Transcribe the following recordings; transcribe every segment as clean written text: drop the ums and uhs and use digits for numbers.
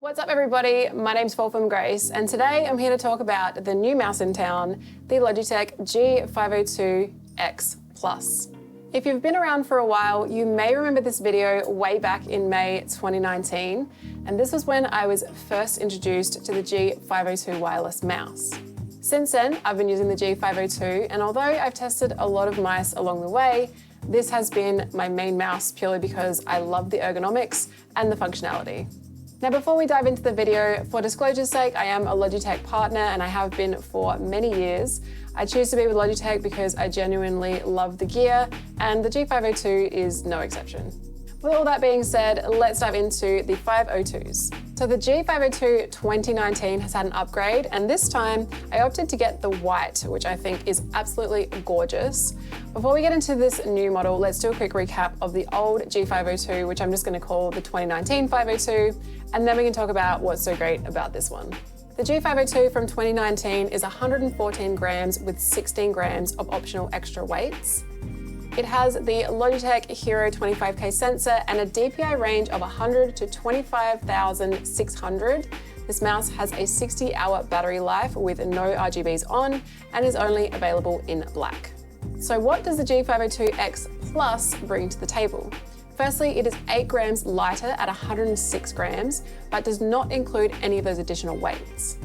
What's up everybody, my name's Fulpham Grace and today I'm here to talk about the new mouse in town, the Logitech G502X Plus. If you've been around for a while, you may remember this video way back in May 2019, and this was when I was first introduced to the G502 wireless mouse. Since then, I've been using the G502, and although I've tested a lot of mice along the way, this has been my main mouse purely because I love the ergonomics and the functionality. Now, before we dive into the video, for disclosure's sake, I am a Logitech partner and I have been for many years. I choose to be with Logitech because I genuinely love the gear, and the G502 is no exception. With all that being said, let's dive into the 502s. So the G502 2019 has had an upgrade, and this time I opted to get the white, which I think is absolutely gorgeous. Before we get into this new model, let's do a quick recap of the old G502, which I'm just going to call the 2019 502, and then we can talk about what's so great about this one. The G502 from 2019 is 114 grams with 16 grams of optional extra weights. It has the Logitech Hero 25K sensor and a DPI range of 100 to 25,600. This mouse has a 60-hour battery life with no RGBs on and is only available in black. So what does the G502X Plus bring to the table? Firstly, it is 8 grams lighter at 106 grams, but does not include any of those additional weights.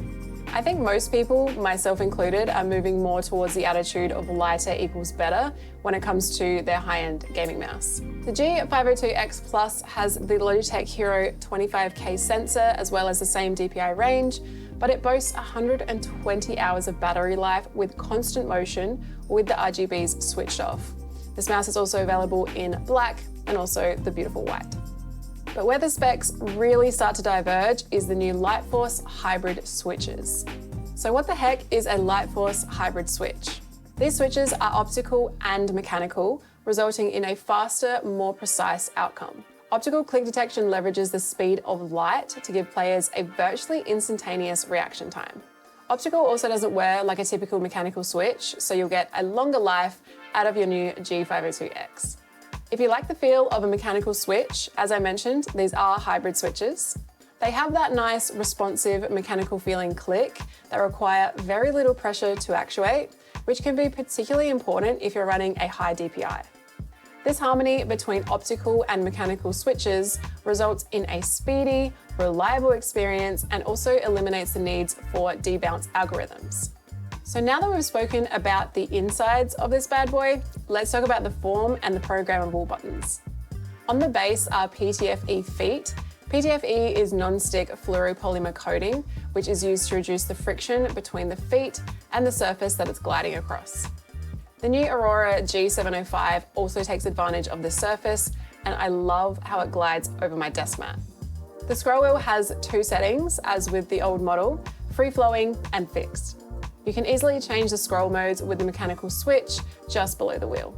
I think most people, myself included, are moving more towards the attitude of lighter equals better when it comes to their high-end gaming mouse. The G502X Plus has the Logitech Hero 25K sensor as well as the same DPI range, but it boasts 120 hours of battery life with constant motion with the RGBs switched off. This mouse is also available in black and also the beautiful white. But where the specs really start to diverge is the new Lightforce hybrid switches. So what the heck is a Lightforce hybrid switch? These switches are optical and mechanical, resulting in a faster, more precise outcome. Optical click detection leverages the speed of light to give players a virtually instantaneous reaction time. Optical also doesn't wear like a typical mechanical switch, so you'll get a longer life out of your new G502X. If you like the feel of a mechanical switch, as I mentioned, these are hybrid switches. They have that nice, responsive, mechanical feeling click that require very little pressure to actuate, which can be particularly important if you're running a high DPI. This harmony between optical and mechanical switches results in a speedy, reliable experience and also eliminates the needs for debounce algorithms. So now that we've spoken about the insides of this bad boy, let's talk about the form and the programmable buttons. On the base are PTFE feet. PTFE is non-stick fluoropolymer coating, which is used to reduce the friction between the feet and the surface that it's gliding across. The new Aurora G705 also takes advantage of this surface, and I love how it glides over my desk mat. The scroll wheel has 2 settings, as with the old model, free-flowing and fixed. You can easily change the scroll modes with the mechanical switch just below the wheel.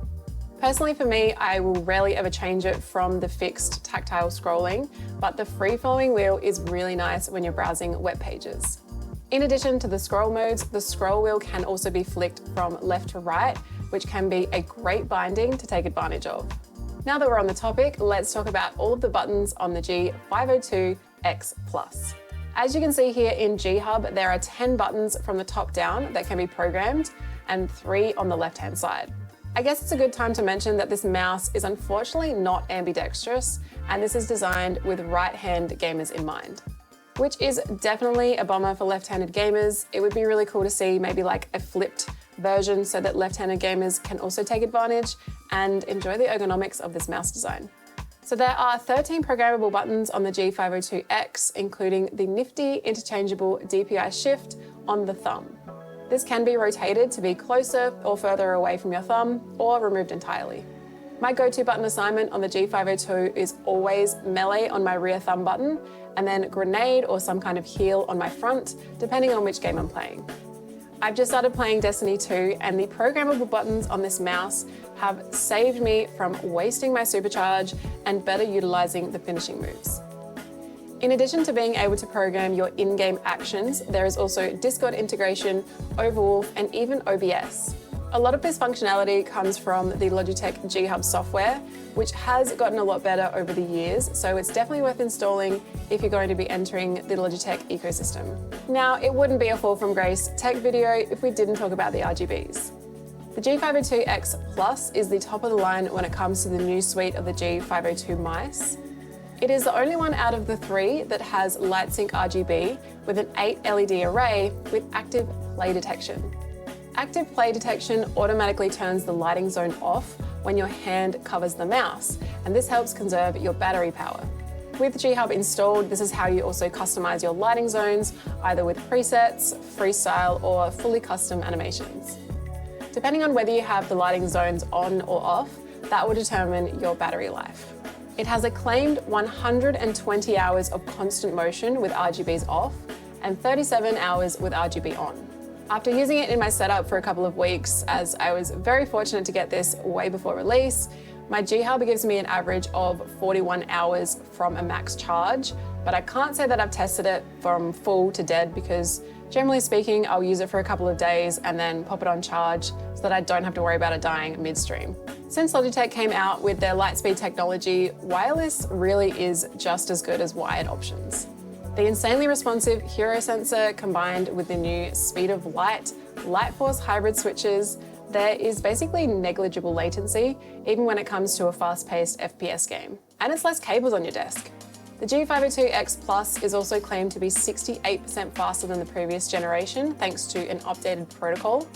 Personally for me, I will rarely ever change it from the fixed tactile scrolling, but the free-flowing wheel is really nice when you're browsing web pages. In addition to the scroll modes, the scroll wheel can also be flicked from left to right, which can be a great binding to take advantage of. Now that we're on the topic, let's talk about all of the buttons on the G502X Plus. As you can see here in G-Hub, there are 10 buttons from the top down that can be programmed and 3 on the left-hand side. I guess it's a good time to mention that this mouse is unfortunately not ambidextrous, and this is designed with right-hand gamers in mind, which is definitely a bummer for left-handed gamers. It would be really cool to see maybe like a flipped version so that left-handed gamers can also take advantage and enjoy the ergonomics of this mouse design. So there are 13 programmable buttons on the G502X, including the nifty interchangeable DPI shift on the thumb. This can be rotated to be closer or further away from your thumb, or removed entirely. My go-to button assignment on the G502 is always melee on my rear thumb button, and then grenade or some kind of heal on my front, depending on which game I'm playing. I've just started playing Destiny 2, and the programmable buttons on this mouse have saved me from wasting my supercharge and better utilizing the finishing moves. In addition to being able to program your in-game actions, there is also Discord integration, Overwolf, and even OBS. A lot of this functionality comes from the Logitech G Hub software, which has gotten a lot better over the years, so it's definitely worth installing if you're going to be entering the Logitech ecosystem. Now, it wouldn't be a fall from grace tech video if we didn't talk about the RGBs. The G502X Plus is the top of the line when it comes to the new suite of the G502 mice. It is the only one out of the three that has LightSync RGB with an 8 LED array with active play detection. Active play detection automatically turns the lighting zone off when your hand covers the mouse, and this helps conserve your battery power. With G Hub installed, this is how you also customize your lighting zones, either with presets, freestyle, or fully custom animations. Depending on whether you have the lighting zones on or off, that will determine your battery life. It has a claimed 120 hours of constant motion with RGBs off and 37 hours with RGB on. After using it in my setup for a couple of weeks, as I was very fortunate to get this way before release, my G Hub gives me an average of 41 hours from a max charge, but I can't say that I've tested it from full to dead because generally speaking, I'll use it for a couple of days and then pop it on charge so that I don't have to worry about it dying midstream. Since Logitech came out with their Lightspeed technology, wireless really is just as good as wired options. The insanely responsive Hero sensor combined with the new Speed of Light, Lightforce hybrid switches, there is basically negligible latency, even when it comes to a fast-paced FPS game. And it's less cables on your desk. The G502X Plus is also claimed to be 68% faster than the previous generation, thanks to an updated protocol.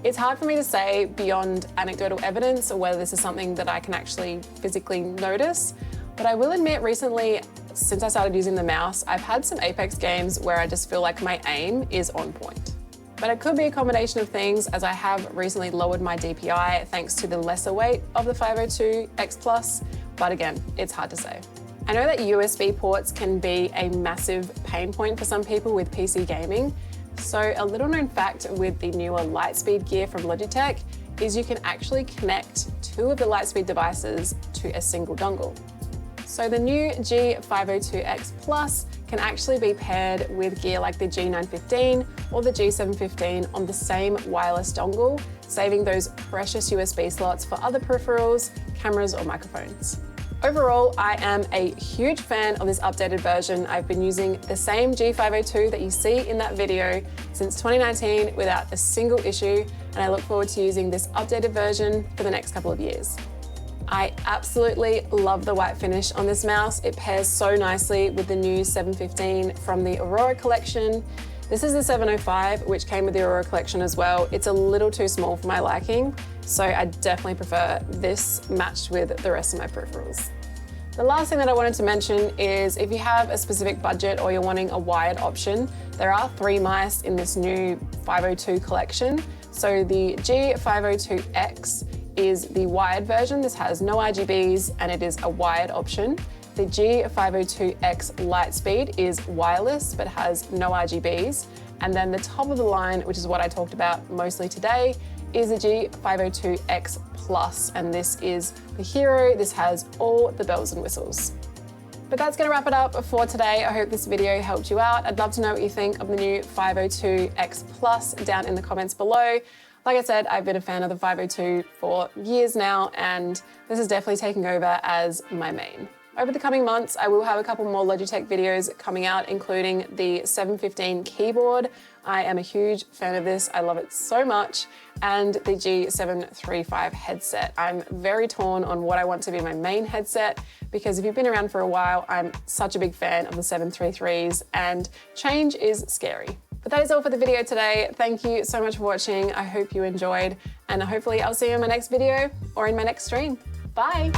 It's hard for me to say beyond anecdotal evidence whether this is something that I can actually physically notice, but I will admit recently, since I started using the mouse, I've had some Apex games where I just feel like my aim is on point. But it could be a combination of things, as I have recently lowered my DPI thanks to the lesser weight of the 502X Plus, but again, it's hard to say. I know that USB ports can be a massive pain point for some people with PC gaming, so a little known fact with the newer Lightspeed gear from Logitech is you can actually connect two of the Lightspeed devices to a single dongle. So the new G502X Plus can actually be paired with gear like the G915 or the G715 on the same wireless dongle, saving those precious USB slots for other peripherals, cameras, or microphones. Overall, I am a huge fan of this updated version. I've been using the same G502 that you see in that video since 2019 without a single issue, and I look forward to using this updated version for the next couple of years. I absolutely love the white finish on this mouse. It pairs so nicely with the new 715 from the Aurora collection. This is the 705, which came with the Aurora collection as well. It's a little too small for my liking, so I definitely prefer this matched with the rest of my peripherals. The last thing that I wanted to mention is if you have a specific budget or you're wanting a wired option, there are 3 mice in this new 502 collection. So the G502X is the wired version. This has no RGBs and it is a wired option. The G502X Lightspeed is wireless but has no RGBs. And then the top of the line, which is what I talked about mostly today, is the G502X Plus, and this is the hero. This has all the bells and whistles. But that's going to wrap it up for today. I hope this video helped you out. I'd love to know what you think of the new 502X Plus down in the comments below. Like I said, I've been a fan of the 502 for years now, and this is definitely taking over as my main. Over the coming months, I will have a couple more Logitech videos coming out, including the 715 keyboard. I am a huge fan of this. I love it so much. And the G735 headset. I'm very torn on what I want to be my main headset, because if you've been around for a while, I'm such a big fan of the 733s, and change is scary. But that is all for the video today. Thank you so much for watching. I hope you enjoyed, and hopefully I'll see you in my next video or in my next stream. Bye.